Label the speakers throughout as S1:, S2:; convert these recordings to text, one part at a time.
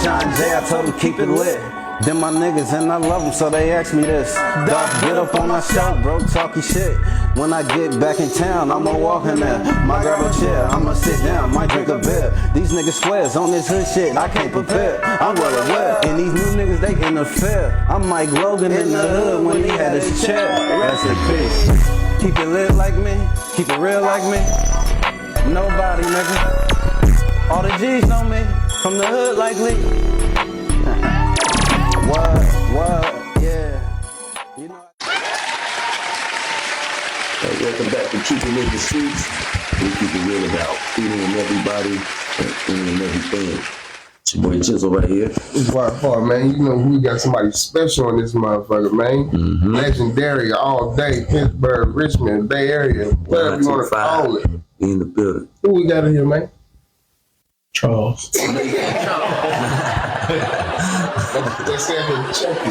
S1: Shine J, I told him keep it lit. Them my niggas and I love them, so they ask me this. Dog, get up on my show, bro, talking shit. When I get back in town, I'ma walk in there. My girl will chill, I'ma sit down, might drink a beer. These niggas squares on this hood shit, I can't prepare. I'm well aware, and these new niggas, they interfere. I'm Mike Logan in the hood when he had his chair. Rest in peace. Keep it lit like me, keep it real like me. Nobody, nigga. All the G's know me, from the hood like Lee. What, yeah. You know.
S2: Hey, welcome back to Keeping It in the Streets. We keep it real about feeding everybody and feeding everything. It's your boy Jizzle right here.
S3: It's far, man. You know, we got somebody special in this motherfucker, man. Mm-hmm. Legendary all day, Pittsburg, Richmond, Bay Area, whatever you want to call it.
S2: In the building.
S3: Who we got in here, man?
S4: Charles.
S3: Let's say Chucky.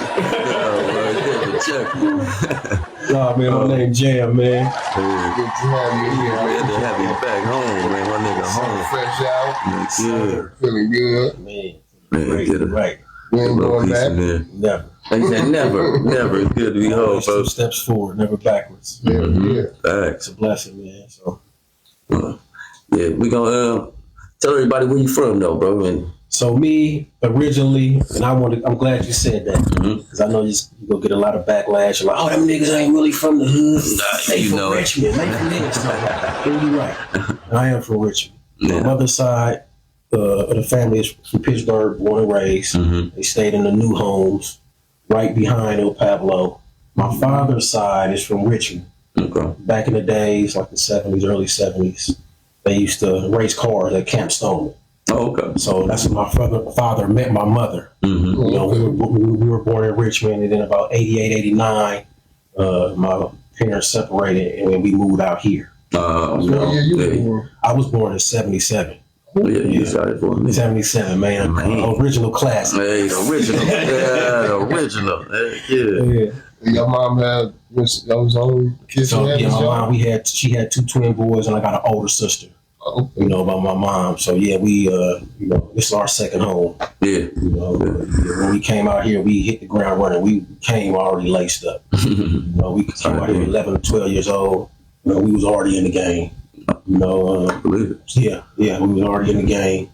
S4: Nah, man, my name Jam, man.
S3: Good to have you here.
S2: Glad to have you back home, man. My nigga home.
S3: Fresh out.
S2: Good.
S3: Feeling good.
S2: Man, get it.
S4: Right.
S3: We ain't going back.
S4: Never.
S2: Like you said, never. It's good to be home,
S4: Always 2
S2: folks.
S4: steps forward, never backwards.
S3: Yeah.
S2: Thanks.
S4: It's a blessing, man. So,
S2: yeah, we gonna tell everybody where you from, though, bro. And
S4: so me originally, and I'm glad you said that because I know you're gonna get a lot of backlash. You're like, oh, them niggas ain't really from the hood. They from Richmond. They from niggas. No, you're right. I am from Richmond.
S2: Yeah.
S4: My mother's side of the family is from Pittsburgh, born and raised. They stayed in the new homes right behind El Pablo. My father's side is from Richmond.
S2: okay.
S4: Back in the days, like the 70s, early 70s, they used to race cars at Camp Stone.
S2: Oh, okay.
S4: So that's when my father met my mother.
S2: Mm-hmm.
S4: You know, we were born in Richmond, and then about 88, 89, my parents separated, and then we moved out here.
S3: You were.
S4: I was born in 77.
S2: Yeah, you started for me.
S4: 77, man. Original classic.
S2: Hey, original. Yeah, original. Yeah.
S3: Your mom had those own kids.
S4: So yeah, my mom, she had 2 twin boys, and I got an older sister. You know, by my mom. So yeah, we you know, this is our second home.
S2: Yeah.
S4: You know, when we came out here, we hit the ground running. We came already laced up. You know, we came out here 11 or 12 years old. You know, we was already in the game. You know, yeah, we was already in the game.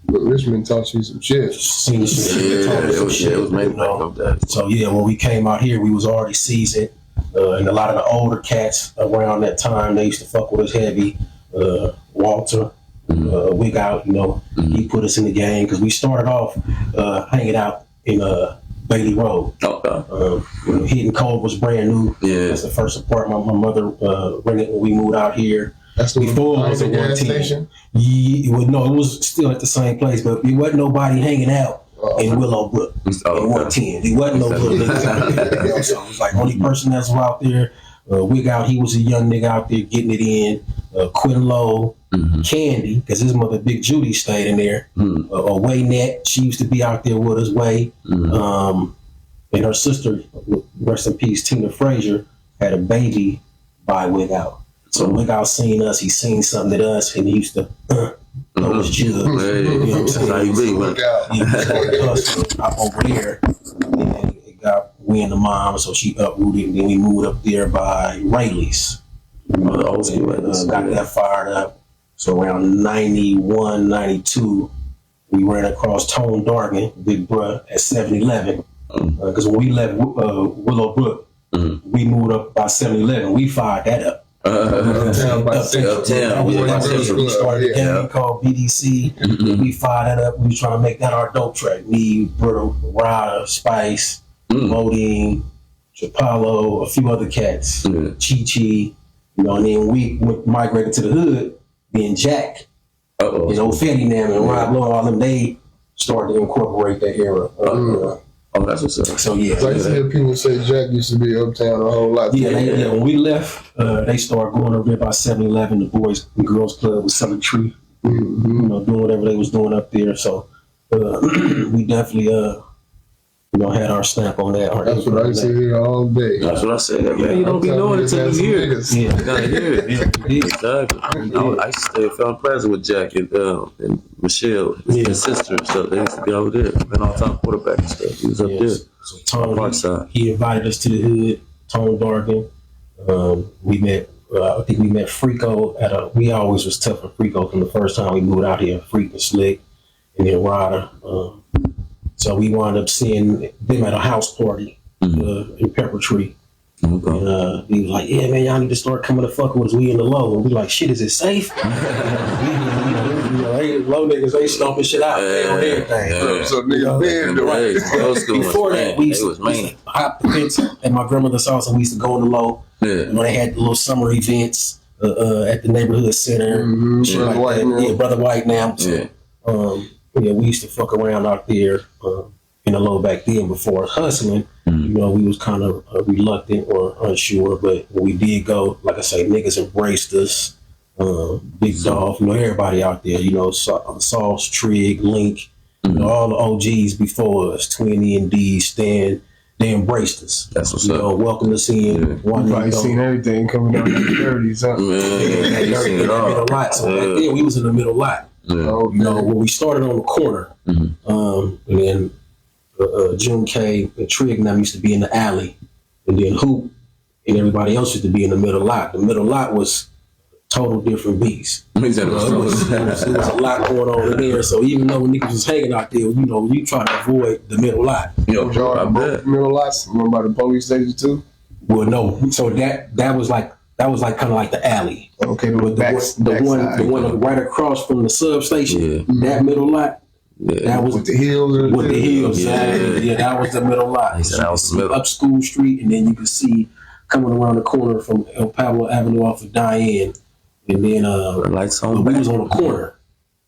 S3: But Richmond taught you some shit.
S4: Seen the shit.
S2: It was made of that.
S4: So yeah, when we came out here, we was already seasoned. And a lot of the older cats around that time, they used to fuck with us heavy. Walter, Wig Out, you know, he put us in the game because we started off hanging out in Bailey Road. When Hidden Cove was brand new. Yeah. That's the first apartment my mother rented when we moved out here.
S3: That's the
S4: before it was a gas station. No, it was still at the same place, but there wasn't nobody hanging out in Willowbrook in 110. There wasn't no little niggas out there. So it was like only person that's out there. Wig Out, he was a young nigga out there getting it in. Quinn Lowe, Candy, because his mother Big Judy stayed in there. Waynette, she used to be out there with us. Way, and her sister, rest in peace, Tina Frazier, had a baby by Wig Out. So Wig Out seen us, he seen something at us, and he used to those jugs. You know what I'm saying?
S2: How you be, man?
S4: He was up over there, and it got we and the mom, so she uprooted, and then we moved up there by Rayleigh's. Got that fired up. So around 91, 92, we ran across Tone Dargan, Big Bruh, at 7-Eleven. Because when we left Willowbrook, we moved up by 7-Eleven. We fired that up.
S2: Uptown.
S4: We started a game called BDC. We fired that up. We was trying to make that our dope track. Me, Brittle, Ryder, Spice, Modine, Chapalo, a few other cats, Chi-Chi. You know, and then we migrated to the hood, then Jack, you know, Fetty Nam and Rob Lowe, all them, they started to incorporate that era.
S2: That's what's up.
S4: So yeah.
S3: I used to hear people say Jack used to be uptown a whole lot.
S4: Yeah, when we left, they started going over there by 7-Eleven. The Boys and Girls Club was selling tree, you know, doing whatever they was doing up there. So we definitely had our stamp on that.
S3: That's what I say here all day.
S2: That's what I said, man. You don't be knowing it till you hear it.
S4: Yeah.
S2: You gotta hear it. Exactly. I used to stay at Fountain Plaza with Jack and Michelle, his sister. So they used to be over there. Been on top quarterback and stuff. He was up there.
S4: So Tone, he invited us to the hood. Tone Dargan. We met. I think we met Freako we always was tough with Freako from the first time we moved out here. Freak and Slick, and then Ryder. So we wound up seeing them at a house party in Pepper Tree. Okay. And he was like, "Yeah, man, y'all need to start coming to fuck with us. We in the low." And we like, "Shit, is it safe?" Low niggas, they stomping shit out on everything.
S3: Yeah. So niggas
S4: before that, we used to hop the fence at my grandmother's house, and we used to go in the low. Yeah. They had the little summer events at the neighborhood center. Brother White now. So, we used to fuck around out there in the low back then before hustling. We was kind of reluctant or unsure, but when we did go, like I say, niggas embraced us. Big Dolph, everybody out there, Sauce, Trig, Link, all the OGs before us, Twinny and D, Stan, they embraced us. That's what's up. Welcome us in.
S3: You probably seen everything coming down the 30s, huh?
S4: Middle lot. So back then we was in the middle lot. When we started on the corner, and then June K and Trig and them used to be in the alley, and then Hoop and everybody else used to be in the middle lot. The middle lot was total different beast. It was a lot going on in there. So even though niggas was hanging out there, you try to avoid the middle lot.
S3: Middle lots. Remember the police station too?
S4: Well, no. So that was like kind of like the alley.
S3: Okay,
S4: the one right across from the substation. That middle lot. That was
S3: with the hills.
S4: That was the middle lot. That was the middle. Up School Street, and then you could see coming around the corner from El Pablo Avenue off of Diane. And then
S2: lights on.
S4: We was on the corner,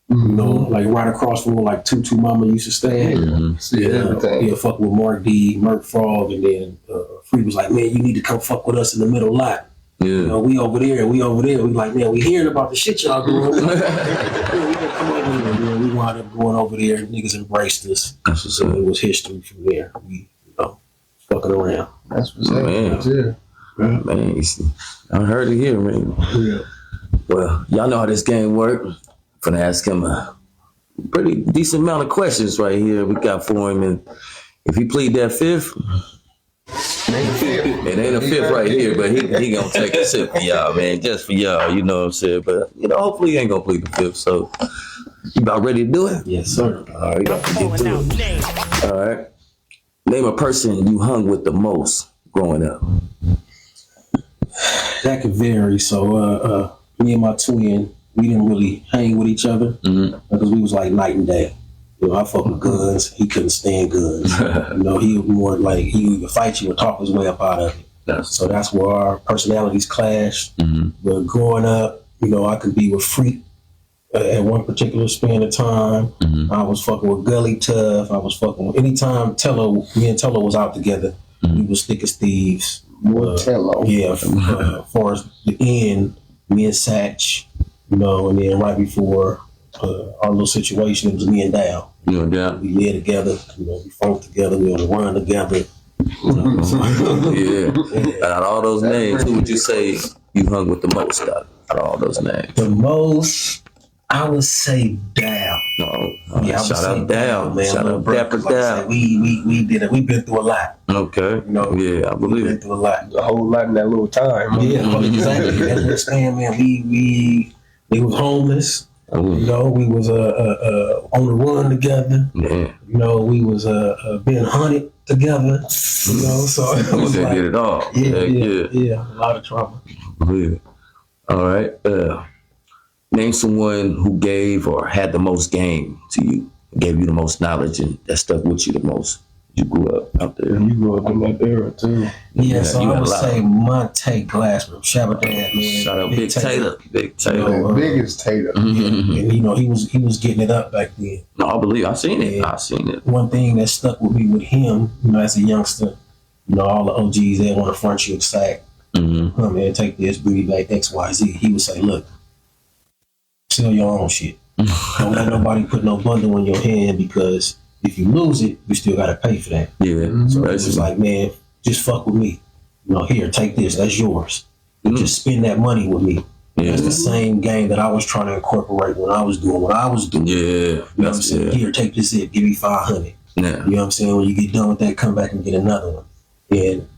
S4: like right across from where like Tutu Mama used to stay. Fuck with Mark D, Merc Frog, and then Free was like, "Man, you need to come fuck with us in the middle lot." Yeah. We over there. We like, man, we hearing about the shit y'all doing. We gonna come over here. We wound up going over there. Niggas embraced us. So it was history from there. We, fucking around.
S3: That's what's up.
S2: Man, I heard it here, man. Yeah. Well, y'all know how this game work. I'm gonna ask him a pretty decent amount of questions right here we got for him, and if he plead that fifth, it ain't a fifth right here, but he gonna take a sip for y'all, man, just for y'all, you know what I'm saying? But hopefully he ain't gonna plead the fifth. So you about ready to do it?
S4: Yes, sir.
S2: All right, get to it. All right. Name a person you hung with the most growing up.
S4: That could vary. So me and my twin, we didn't really hang with each other because we was like night and day. I fuck with guns. He couldn't stand guns. He was more like he would fight you or talk his way up out of it. So that's where our personalities clashed. But growing up, I could be with Freak at one particular span of time. I was fucking with Gully Tough. I was fucking with anytime me and Tello was out together. We was thick as thieves.
S3: Tello.
S4: As far as the end, me and Satch, and then right before our little situation, it was me and Dow.
S2: You and Dow?
S4: We lived together, we fought together, we on the run together.
S2: Out of all those names, who would you say you hung with the most out of all those names?
S4: The most, I would say Dow.
S2: Shout out Dow, man. Shout out Dapper Dow.
S4: We did it. We've been through a lot.
S2: Okay. I believe it.
S4: Been through a lot.
S3: A whole lot in that little time.
S4: Yeah, exactly. That's what I'm saying, man. We was homeless. We was on the run together. We was being hunted together. So it was
S2: like, did it all.
S4: Yeah, a lot of trauma.
S2: Yeah. All right. Name someone who gave or had the most game to you, gave you the most knowledge, and that stuck with you the most. You grew up out there.
S3: You grew up in that era too.
S4: Yeah, so I would say Monte Glassman, Shabba Dad, man.
S2: Shout out Big Taylor.
S3: Big biggest Taylor.
S4: And he was getting it up back then.
S2: No, I believe I've seen it.
S4: One thing that stuck with me with him, as a youngster, all the OGs they want to front you a sack. Come man, take this, bring me back XYZ. He would say, look, sell your own shit. Don't let nobody put no bundle in your hand because If you lose it, you still got to pay for that.
S2: Yeah.
S4: So it was like, man, just fuck with me. Here, take this. That's yours. Just spend that money with me. Yeah. It's the same game that I was trying to incorporate when I was doing what I was doing.
S2: Yeah.
S4: You know what I'm saying? Here, take this in. Give me 500.
S2: Yeah.
S4: You know what I'm saying? When you get done with that, come back and get another one. And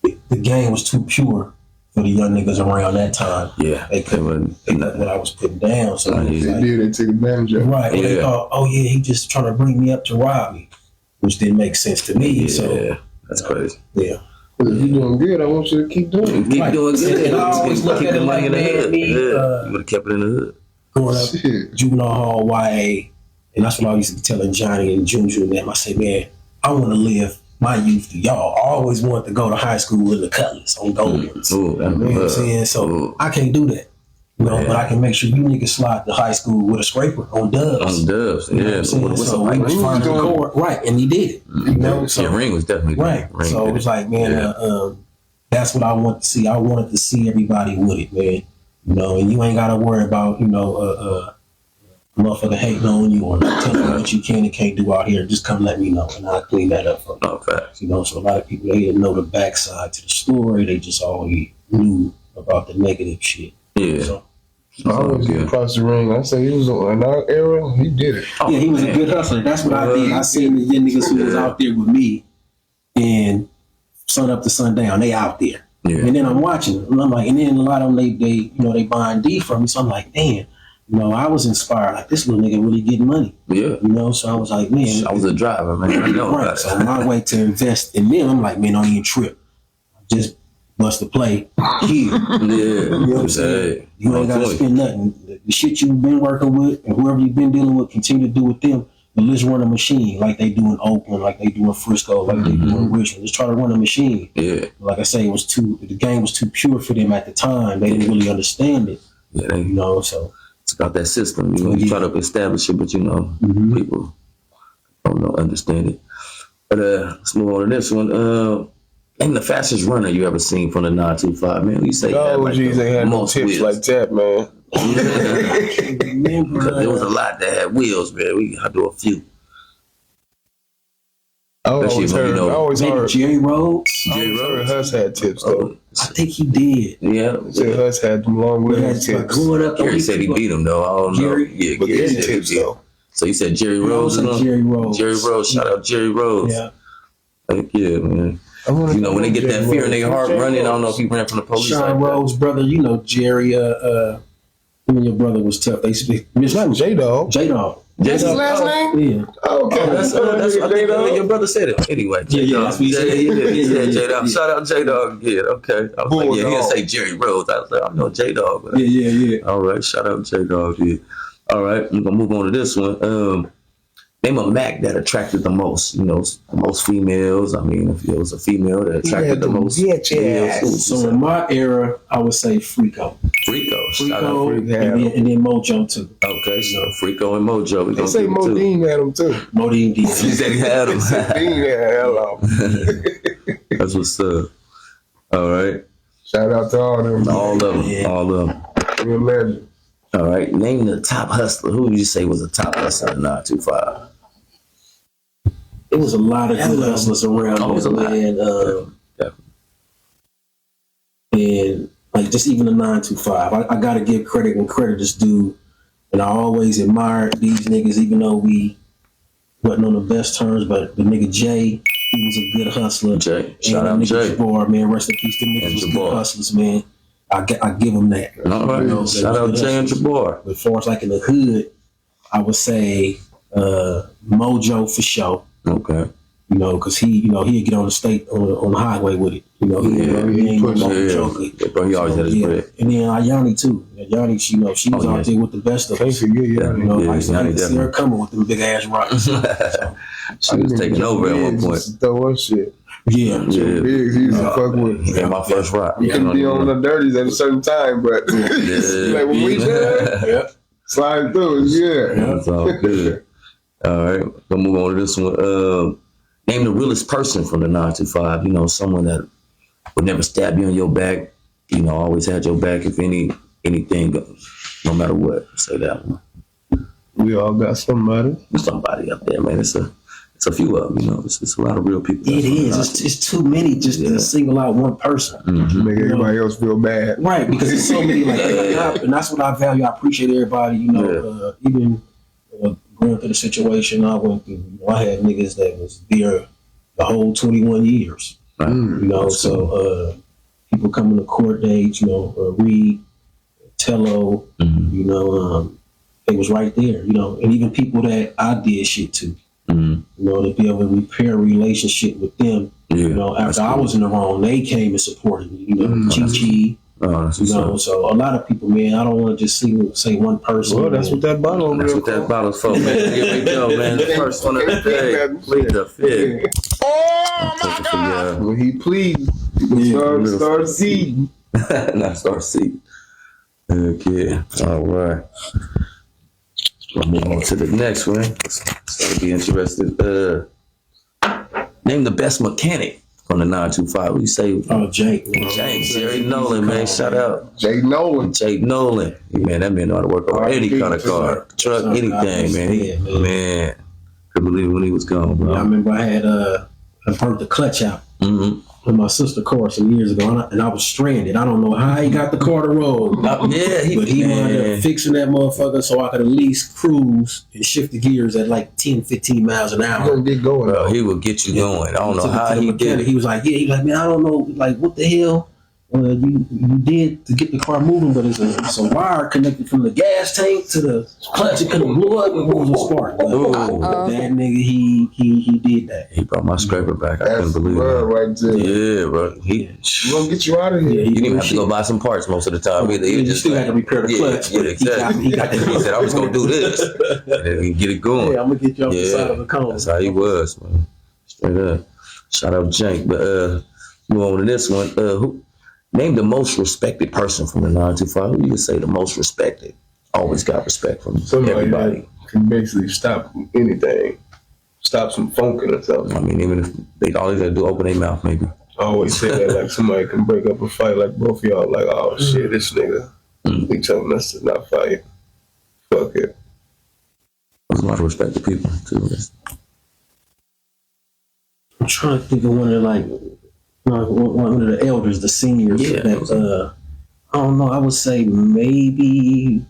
S4: the game was too pure for the young niggas around that time.
S2: Yeah.
S4: They couldn't pick up what I was putting down. So
S3: they took advantage of it.
S4: Right. And they thought, oh yeah, he just trying to bring me up to rob me, which didn't make sense to me.
S2: Yeah.
S4: So
S2: that's crazy.
S4: Yeah.
S3: But if you're doing good, I want you to keep doing it.
S2: Keep doing good.
S4: And I always look at
S2: the money in the hood.
S4: you
S2: would have kept it in the hood.
S4: Growing up, juvenile hall, YA, and that's what I used to be telling Johnny and Junior and them. I say, man, I want to live my youth to y'all. I always wanted to go to high school in the Cutlass on Goldman's. You know what I'm saying? So I can't do that. But I can make sure you niggas slide to high school with a scraper on Dubs.
S2: On Dubs,
S4: you know what I'm saying? So we was trying to record, right? And he did it. You know, so
S2: Ring was definitely
S4: right. So it was like, man, that's what I want to see. I wanted to see everybody with it, man. And you ain't got to worry about, motherfucker hating on you or telling you what you can and can't do out here. Just come let me know, and I'll clean that up for you.
S2: Okay.
S4: So a lot of people, they didn't know the backside to the story. They just always knew about the negative shit.
S2: Yeah.
S4: So,
S3: I always get across the ring. I say he was in our era. He did it.
S4: Yeah, he was a good hustler. That's what I did. I seen the young niggas who was out there with me, and sun up to sundown, they out there. Yeah. And then I'm watching, and I'm like, and then a lot of them they buying D from me. So I'm like, damn, I was inspired. Like, this little nigga really getting money.
S2: Yeah.
S4: So I was like, man,
S2: I was a driver, man. I know.
S4: Right. So my way to invest in them, I'm like, man, don't even trip. Just bust the play here.
S2: Yeah.
S4: You know what I'm saying? You ain't got to spend nothing. The shit you've been working with and whoever you've been dealing with, continue to do with them. But let's run a machine like they do in Oakland, like they do in Frisco, like they do in Richmond. Just try to run a machine.
S2: Yeah.
S4: Like I say, the game was too pure for them at the time. They didn't really understand it.
S2: Yeah.
S4: So
S2: it's about that system. You try to establish it, but people don't understand it. But let's move on to this one. Name the fastest runner you ever seen from the 925, man. You say
S3: geez, they had no tips like that, man.
S2: Because there was a lot that had wheels, man. We had to do a few.
S3: I always heard
S4: Jerry Rhodes.
S3: Jerry Rhodes. Huss had tips though.
S4: I think he did.
S3: Yeah, Huss had them long wheels tips.
S2: Gary said he beat him though. I don't know. Yeah,
S3: but Gary tips though.
S2: So you said Jerry Rhodes?
S4: Jerry Rhodes.
S2: Jerry Rhodes. Shout out Jerry Rhodes.
S4: Yeah.
S2: Heck yeah, man. When they get that fear in their heart running, I don't know if he ran from the police.
S4: Sean Rhodes' brother, Jerry, him and your brother was tough. They speak. His name was
S3: J-Dog.
S4: J-Dog.
S3: That's his last name?
S4: Yeah.
S3: Oh, okay.
S2: That's I think your brother said it. Anyway,
S4: yeah, that's what he said.
S2: Yeah, J-Dog. Shout out J-Dog again. Okay. I was like, he didn't say Jerry Rhodes. I was like, I know J-Dog.
S4: Yeah.
S2: All right. Shout out J-Dog. Yeah. All right. I'm going to move on to this one. Name a Mac that attracted the most, the most females. I mean, if it was a female that attracted the most females.
S4: So in my era, I would say Frico. Shout out Frico. And then Mojo too.
S2: Okay, so Frico and Mojo.
S3: They say Modine had them too.
S4: Modine did.
S2: He said he had them. That's what's up. All right.
S3: Shout out to all them.
S2: All of them. Yeah. All of them.
S3: You're a legend.
S2: All right. Name the top hustler. Who would you say was the top hustler in 925?
S4: It was a lot of good hustlers around.
S2: It was a lot.
S4: And like just even the 925, I gotta give credit when credit is due. And I always admired these niggas, even though we wasn't on the best terms. But the nigga Jay, he was a good hustler.
S2: Jay, shout out Jay.
S4: Jabbar, man, rest in peace. The niggas was good hustlers, man. I give them that.
S2: All right. Shout out Jay and Jabbar.
S4: But as far as like in the hood, I would say Mojo for sure.
S2: Okay.
S4: Because he'd get on the state on the highway with it. He ain't
S2: Mojo. But he always had his bread.
S4: And then Ayani too. Ayani, she was out there with the best of us. I see her coming with them big ass rocks.
S2: She was taking over at one point.
S3: Throw her shit.
S4: Yeah.
S3: Biggs, he used to fuck with.
S2: He had my first rock.
S3: You couldn't be on the dirties at a certain time, but like when we did, slide through,
S2: That's all good. All right, we'll move on to this one. Name the realest person from the 925. Someone that would never stab you on your back. Always had your back if anything goes, no matter what. Say that one.
S3: We all got somebody.
S2: Somebody up there, man. It's It's a few of them, you know. It's a lot of real people.
S4: It is. It's too many just to single out one person.
S3: Make everybody else feel bad.
S4: Right, because there's so many like that. And that's what I value. I appreciate everybody, you know, even going through the situation I went through. You know, I had niggas that was there the whole 21 years.
S2: Right.
S4: You know, so people coming to court dates, you know, Reed, Tello, you know, they was right there, you know, and even people that I did shit to, you know, to be able to repair a relationship with them, you know, after I was in the wrong, they came and supported me, you know, Chi-Chi, you know, so a lot of people, man, I don't want to just say one person.
S3: Well, that's what that bottle
S2: That's what that bottle's for, man. Here we go, man. The first one of the day. Plead the fifth.
S3: Oh, my God. When he pleads, start seeding.
S2: Not start seeding. Okay. All right. We'll move on to the next one. It's be interested. Name the best mechanic from the 925. What do you say?
S4: Oh, Jake.
S2: James, Jerry Nolan, man. Shout out.
S3: Jake Nolan.
S2: Jake Nolan. Man, that man know how to work on any kind of car, truck, anything, man. Man. Couldn't believe it when he was gone, bro.
S4: I remember I burnt the clutch out. With my sister car some years ago, and I was stranded. I don't know how he got the car to roll. But he wound up fixing that motherfucker so I could at least cruise and shift the gears at like 10, 15 miles an hour.
S3: Gonna get going,
S2: bro. He will get you going. I don't know how he did it.
S4: He was like, man, I don't know, like, what the hell you did to get the car moving, but it's a wire connected from the gas tank to the clutch. It couldn't blow up and it was a spark. That nigga, he did that.
S2: He brought my scraper back. I couldn't believe it.
S3: Right there.
S2: Yeah, bro. He
S3: gonna get you out of here.
S2: You didn't even have to go buy some parts most of the time either. He just
S4: still had to repair the clutch.
S2: Yeah, exactly. He said, I was gonna do this. And then he get it going.
S4: Yeah, I'm gonna get you off the side of the cone.
S2: That's how he was, man. Straight up. Shout out Jank. But move on to this one. Name the most respected person from the 925. Who you would say the most respected? Always got respect from everybody.
S3: Can basically stop anything. Stop some funking or something.
S2: I mean, even if they all they gotta do open their mouth, maybe.
S3: I always say that like somebody can break up a fight like both of y'all like, oh shit, this nigga he telling us to not fight. Fuck it.
S2: There's a lot of respected people too.
S4: I'm trying to think of one of the elders, the seniors.
S2: Yeah,
S4: that, I don't know. I would say maybe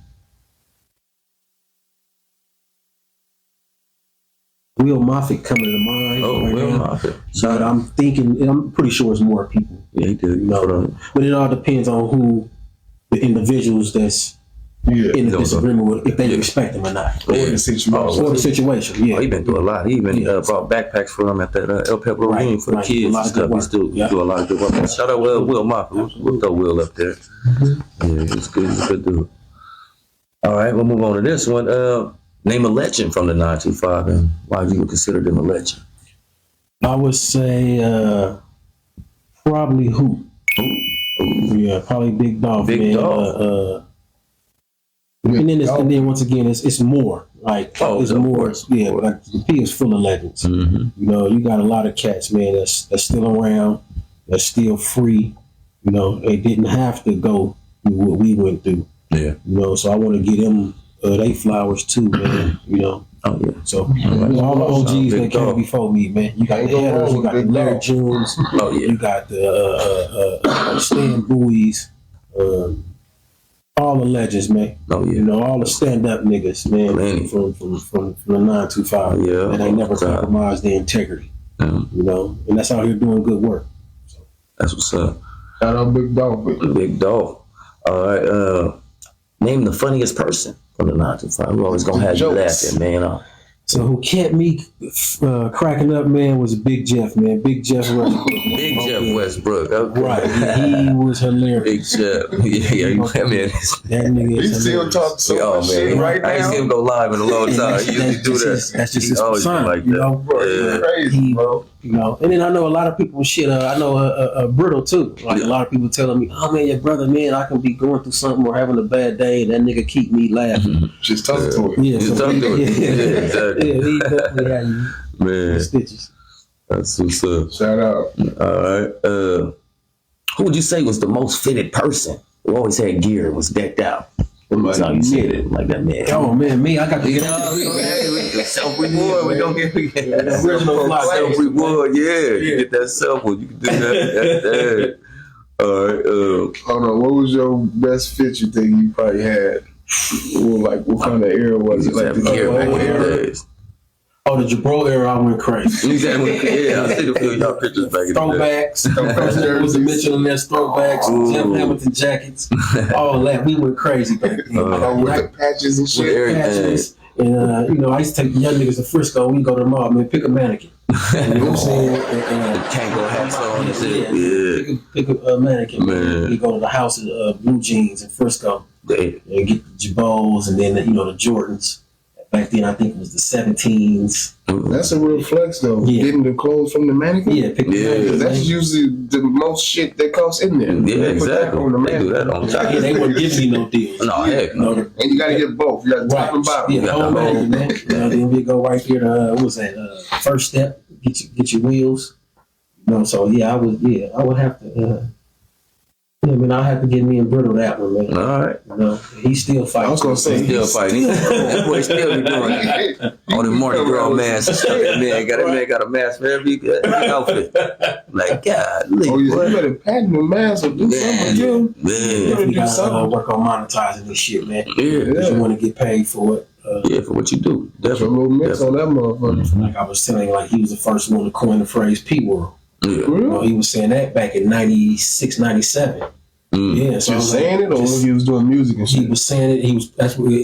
S4: Will Moffitt coming to mind.
S2: Oh,
S4: right
S2: Will
S4: now.
S2: Moffitt.
S4: But I'm thinking, I'm pretty sure it's more people.
S2: Yeah, he did.
S4: You know, but it all depends on who the individuals that's in the disagreement with, if they respect him or not.
S3: Or the situation.
S4: Or the situation, yeah.
S2: Oh, he been through a lot. He even brought backpacks for him at that El Pepper Ravine for the kids and stuff. He still do a lot of good work. Shout out Will Moffitt. We'll throw Will up there. Yeah, he's good. He's a good dude. All right, we'll move on to this one. Name a legend from the 925 and why you would consider them a legend.
S4: I would say probably Hoop. Yeah, probably Big Dog.
S2: Big Dog.
S4: And then once again, it's more. Like it's more. Yeah, like the P is full of legends. You know, you got a lot of cats, man, that's still around, that's still free. You know, they didn't have to go through what we went through.
S2: Yeah.
S4: You know, so I want to give them they flowers too, man. You know.
S2: Oh yeah.
S4: So all the OGs that came before me, man. You got the Headers, you got the Larry Jones.
S2: Oh yeah.
S4: You got the Stan Buoys. All the legends, man.
S2: Oh yeah.
S4: You know, all the stand-up niggas, man, from the 925.
S2: Yeah.
S4: And they never compromised their integrity. You know, and that's out here doing good work. So.
S2: That's what's up.
S3: Shout out Big Dog.
S2: Big Dog. All right. Name the funniest person from the 925. We're always gonna have you laughing, man.
S4: So who kept me cracking up, man, was Big Jeff, man. Big Jeff Westbrook.
S2: Big Jeff Westbrook. Okay.
S4: Right. He was hilarious.
S2: Big Jeff. Yeah, man.
S4: That nigga is
S3: still talking so much shit right now.
S2: I ain't seen him go live in a long time. He used to do that.
S4: That's just his persona,
S2: like that.
S4: You know?
S3: Crazy, bro.
S4: You know, and then I know a lot of people shit. I know Brittle too. Like a lot of people telling me, "Oh man, your brother, man, I can be going through something or having a bad day, and that nigga keep me laughing."
S3: Just talk to him.
S4: Yeah,
S2: just talk to him. Yeah, exactly.
S4: Yeah, he definitely had you.
S2: Man,
S4: Stitches.
S2: That's what's up.
S3: Shout out.
S2: All right. Who would you say was the most fitted person? Who always had gear, was decked out? That's how you said it, like that man.
S4: Oh man, me, I got to get
S2: self-reward. We gonna get
S4: original
S2: self-reward. Yeah, you get that self-reward. You can do that. All right.
S3: Hold on. What was your best fit you think you probably had? What kind of era was it? Like the Jabro era?
S4: Oh, the Jabro era, I went crazy.
S2: Yeah, I see a few of y'all pictures back in the day.
S4: Throwbacks. There was a Mitchell and Ness throwbacks, Jim Hamilton jackets, all that. We went crazy back then.
S3: With the patches and shit.
S4: Patches. And, I used to take the young niggas to Frisco. We go to the mall, man, pick a mannequin. You know what I'm saying?
S2: Tango hats on and shit. Yeah.
S4: Pick a mannequin.
S2: Man.
S4: We go to the house of Blue Jeans in Frisco. And get the Jabos and then, the Jordans. Back then, I think it was the 17s.
S3: That's a real flex, though.
S4: Yeah.
S3: Getting the clothes from the mannequin.
S4: Yeah, pick the mannequin.
S3: That's usually the most shit that costs in there.
S2: Yeah, exactly. They do that on the
S4: Yeah, they weren't giving you no deals.
S2: No, heck no.
S3: And you got to get both. You got top and bottom.
S4: Yeah, the whole mannequin, man. Then we go right here to what was that? First Step. Get your wheels. So yeah, I would have to. I have to get me and Brittle that one, man.
S2: All right.
S4: He's still fighting.
S3: I was gonna say
S2: he's still fighting. That boy still be doing it. On the Mardi Gras mask and stuff. That man got a mask for every outfit. Like, God,
S3: you better patent the mask or do something with you.
S2: Man,
S4: you gotta work on monetizing this shit, man. Yeah. You want to get paid for it.
S2: For what you do. Definitely.
S3: A little mix on that motherfucker.
S4: Like I was telling you, he was the first one to coin the phrase P-Word.
S2: Yeah.
S4: He was saying that back in 96, 97. Yeah, so
S3: just saying it, or when he was doing music and shit.
S4: He was saying it.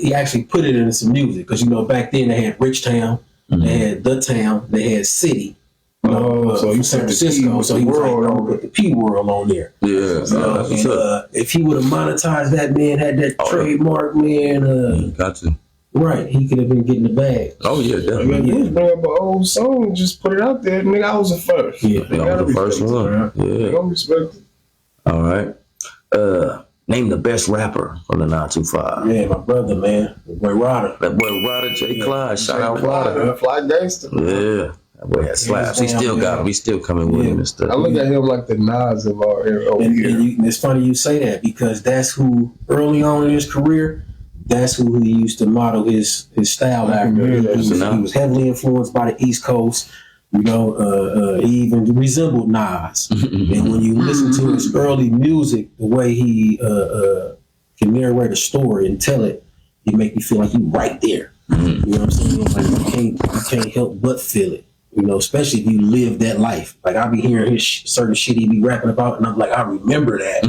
S4: He actually put it in some music because back then they had Rich Town, they had The Town, they had City.
S3: So
S4: from San Francisco. So he was like, put the P World on there.
S2: Yeah.
S4: If he would have monetized that, man, had that trademark, man.
S2: Got to.
S4: Right, he could have been getting the bag.
S2: Oh yeah, definitely.
S3: You just bring up an old song and just put it out there, nigga. I was the first.
S2: Yeah, I was the first one. Yeah,
S3: don't respect it.
S2: All right. Name the best rapper from the 925.
S4: Man, my brother, man. That boy Rodder.
S2: That boy Rodder, J. Clyde. Shout out Rodder.
S3: Fly gangster.
S2: Yeah. That boy had slaps. He still got him. He's still coming with him and stuff.
S3: I look at him like the Nas of our era over here.
S4: And it's funny you say that because that's who, early on in his career, that's who he used to model his style after. He was heavily influenced by the East Coast. He even resembled Nas. And when you listen to his early music, the way he can narrate a story and tell it, it make you feel like you right there. You know what I'm saying? Like you can't help but feel it. Especially if you live that life. Like I be hearing his certain shit he be rapping about, and I'm like, I remember that.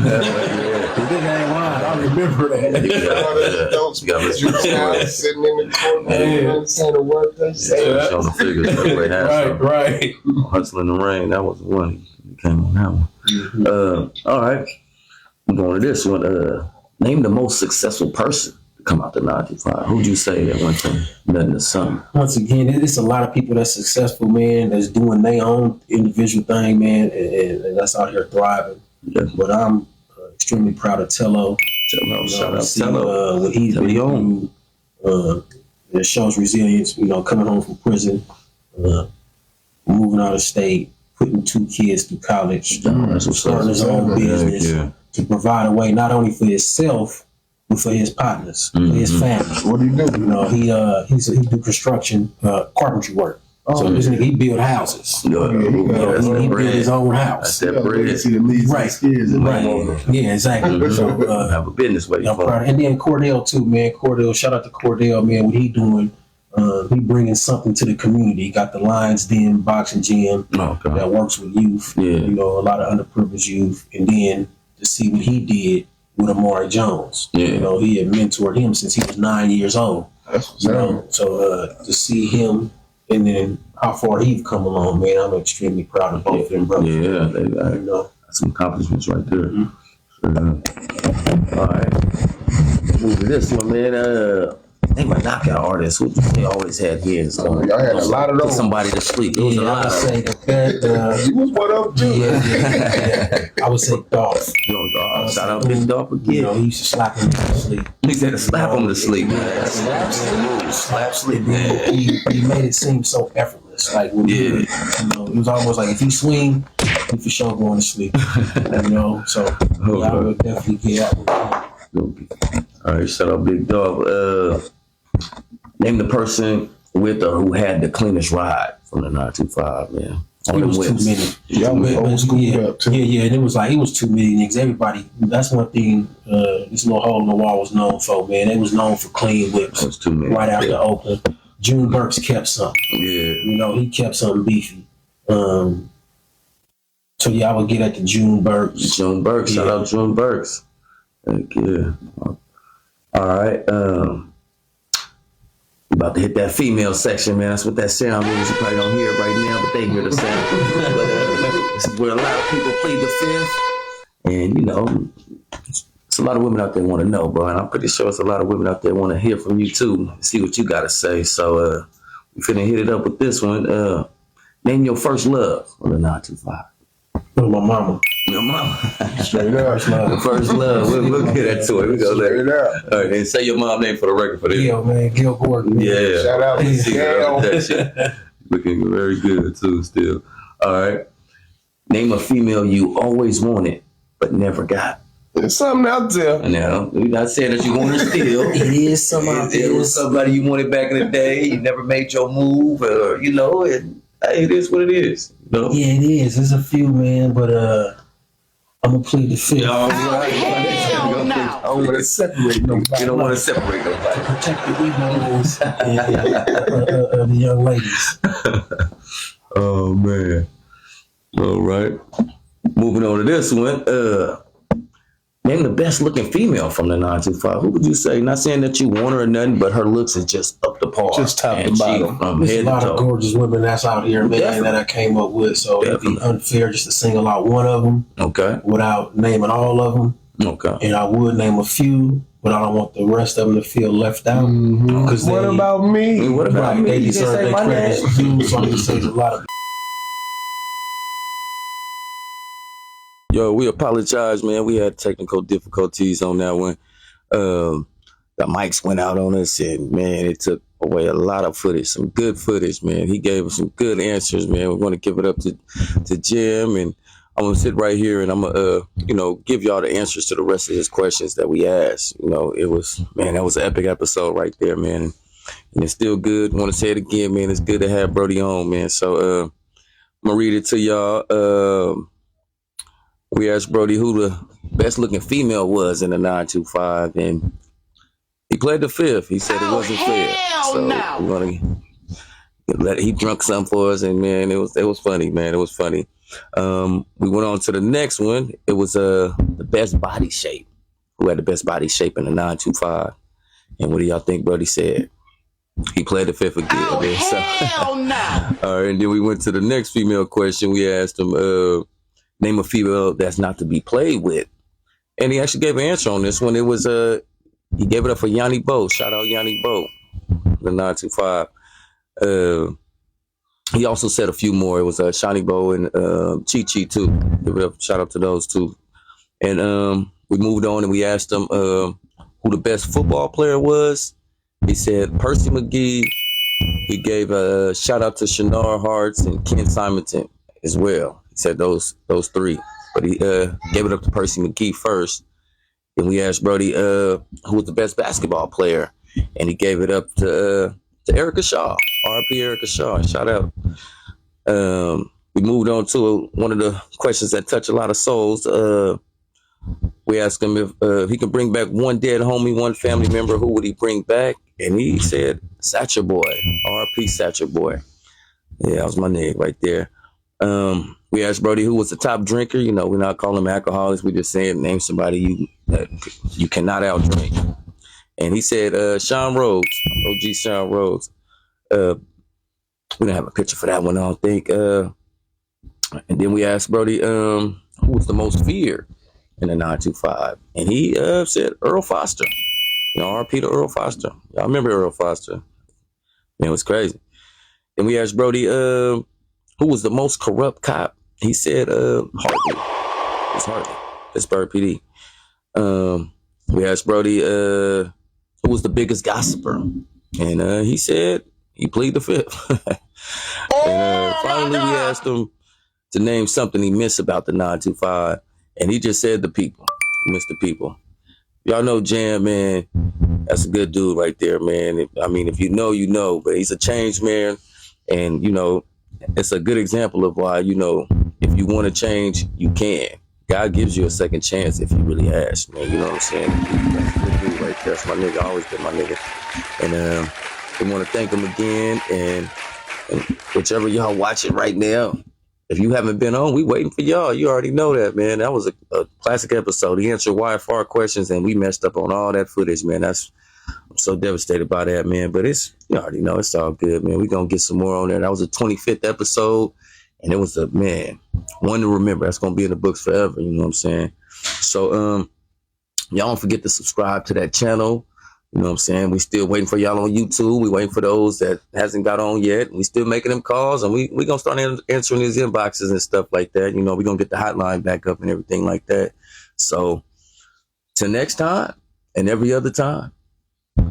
S4: I remember that.
S3: Sitting in the corner, saying the word they say.
S2: Showing the figures.
S4: Right.
S2: Hustling in the Rain. That was the one. He came on that one. All right. I'm going to this one. Name the most successful person to come out the 95. Who'd you say that went from nothing to something?
S4: Once again, it's a lot of people that's successful, man, that's doing their own individual thing, man, and that's out here thriving. Yeah. But I'm extremely proud of Tello.
S2: Shout out Tello.
S4: What he's been doing. It shows resilience, coming home from prison, moving out of state, putting 2 kids through college, starting his own business to provide a way not only for himself, but for his partners, for his family.
S3: What do you do?
S4: He do construction, carpentry work. So this nigga, he build houses. He build his own house.
S2: That's that bread.
S4: Right. Yeah, exactly. So
S2: have a business way.
S4: And then Cordell too, man. Cordell, shout out to Cordell, man. What he doing? He bringing something to the community. He got the Lions Den boxing gym that works with youth. Yeah. A lot of underprivileged youth. And then to see what he did with Amari Jones. Yeah. He had mentored him since he was 9 years old.
S3: That's what's
S4: So to see him and then how far he's come along, man, I'm extremely proud of both of them brothers.
S2: Yeah, they got some accomplishments right there. All right. Move to this one, man. They were knockout artists. Who they always had here.
S3: Y'all had a lot of those.
S2: Somebody to sleep. There was a lot of them.
S3: You was one of them too.
S4: Yeah. I would say Dolph.
S2: Shout out Big Dolph again.
S4: He used to slap him to sleep.
S2: He said to slap him to sleep.
S3: Slap sleep.
S4: He made it seem so effortless. Like when it was almost like if he swing, he for sure going to sleep. So I would definitely get out with him.
S2: All right, shout out Big Dog. Name the person with or who had the cleanest ride from the 925, man.
S4: It was too many. Yeah, and it was too many niggas. Everybody, that's one thing this little hole in the wall was known for, man. They was known for clean whips.
S2: That was too many.
S4: Right after Oakland. June Burks kept something.
S2: Yeah.
S4: He kept something beefy. So yeah, I would get at the June Burks.
S2: June Burks, shout out June Burks. Heck yeah. All right. About to hit that female section, man. That's what that sound is. You probably don't hear it right now, but they hear the sound. But this is where a lot of people plead the fifth. And, it's a lot of women out there want to know, bro. And I'm pretty sure it's a lot of women out there want to hear from you, too. See what you got to say. So, we finna hit it up with this one. Name your first love on the 925.
S4: My mama.
S2: Your mama.
S3: Straight up.
S2: First love. We'll get that to it. We go there.
S3: Straight up.
S2: All right, and say your mom name for the record for this.
S4: Gil, man. Gil Gordon.
S2: Yeah.
S3: Shout out to Gil.
S2: Looking very good, too, still. All right. Name a female you always wanted, but never got.
S3: There's something out there.
S2: Now, we're not saying that you want her still.
S4: It is something out there.
S2: It was somebody you wanted back in the day. You never made your move, or, it is what it is.
S4: Yeah, it is. There's a few, man, but I'm going to plead the fifth.
S2: All right.
S3: I don't want to separate nobody.
S2: You don't want to separate nobody.
S4: Protect the egos of the young ladies.
S2: Oh, man. All right. Moving on to this one. Name the best looking female from the 925. Who would you say? Not saying that you want her or nothing, but her looks is just up to par.
S3: Just top to bottom.
S4: There's a lot of gorgeous women that's out here, man, that I came up with. So it'd be unfair just to single out one of them.
S2: Okay.
S4: Without naming all of them.
S2: Okay.
S4: And I would name a few, but I don't want the rest of them to feel left out.
S3: Mm-hmm. What about me?
S2: What about me?
S4: They deserve their credit. So I'm just saying a lot of.
S2: Yo, we apologize, man. We had technical difficulties on that one. The mics went out on us, and, man, it took away a lot of footage, some good footage, man. He gave us some good answers, man. We're going to give it up to Jim, and I'm going to sit right here, and I'm going to, give y'all the answers to the rest of his questions that we asked. It was, man, that was an epic episode right there, man. And it's still good. I want to say it again, man. It's good to have Brody on, man. So I'm going to read it to y'all. We asked Brody who the best looking female was in the 925, and he played the fifth. He said it wasn't fair. So we're gonna he drunk some for us, and, man, it was funny, man. It was funny. We went on to the next one. It was the best body shape. Who had the best body shape in the 925? And what do y'all think Brody said? He played the fifth again. Hell no! All right, and then we went to the next female question. We asked him, name a female that's not to be played with. And he actually gave an answer on this one. It was, he gave it up for Yanni Bo. Shout out Yanni Bo, the 925. He also said a few more. It was Shani Bo and Chi Chi, too. Give it up, shout out to those two. And we moved on and we asked him who the best football player was. He said Percy McGee. He gave a shout out to Shannar Hartz and Ken Simonton as well. He said those three, but he gave it up to Percy McGee first. And we asked Brody who was the best basketball player, and he gave it up to Erica Shaw, R.I.P. Erica Shaw. Shout out. We moved on to one of the questions that touch a lot of souls. We asked him if he could bring back one dead homie, one family member. Who would he bring back? And he said Satcher Boy, R.I.P. Satcher Boy. Yeah, that was my name right there. We asked Brody who was the top drinker. We're not calling them alcoholics. We just saying name somebody you cannot outdrink. And he said Sean Rhodes, OG Sean Rhodes. We didn't have a picture for that one, I don't think. And then we asked Brody who was the most feared in the 925. And he said Earl Foster. RP to Earl Foster. Y'all remember Earl Foster? Man, it was crazy. And we asked Brody who was the most corrupt cop. He said Hartley. It's Hartley. Pittsburg PD. We asked Brody who was the biggest gossiper. And he said he pleaded the fifth. And finally we asked him to name something he missed about the 925. And he just said the people. He missed the people. Y'all know Jam, man. That's a good dude right there, man. I mean, if you know, you know. But he's a changed man. And, you know, it's a good example of why, you know, if you want to change, you can. God gives you a second chance if you really ask, man. You know what I'm saying? That's a good dude right there. That's my nigga. Always been my nigga. And we want to thank him again. And whichever y'all watching right now, if you haven't been on, we waiting for y'all. You already know that, man. That was a classic episode. He answered why far questions, and we messed up on all that footage, man. I'm so devastated by that, man. But you already know, it's all good, man. We gonna get some more on there. That was a 25th episode, and it was one to remember. That's gonna be in the books forever. You know what I'm saying? So, y'all don't forget to subscribe to that channel. You know what I'm saying? We still waiting for y'all on YouTube. We waiting for those that hasn't got on yet. We still making them calls, and we gonna start answering these inboxes and stuff like that. You know, we gonna get the hotline back up and everything like that. So, till next time and every other time,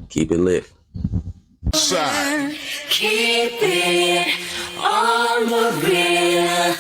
S2: keep it lit.
S5: Keep it on the real.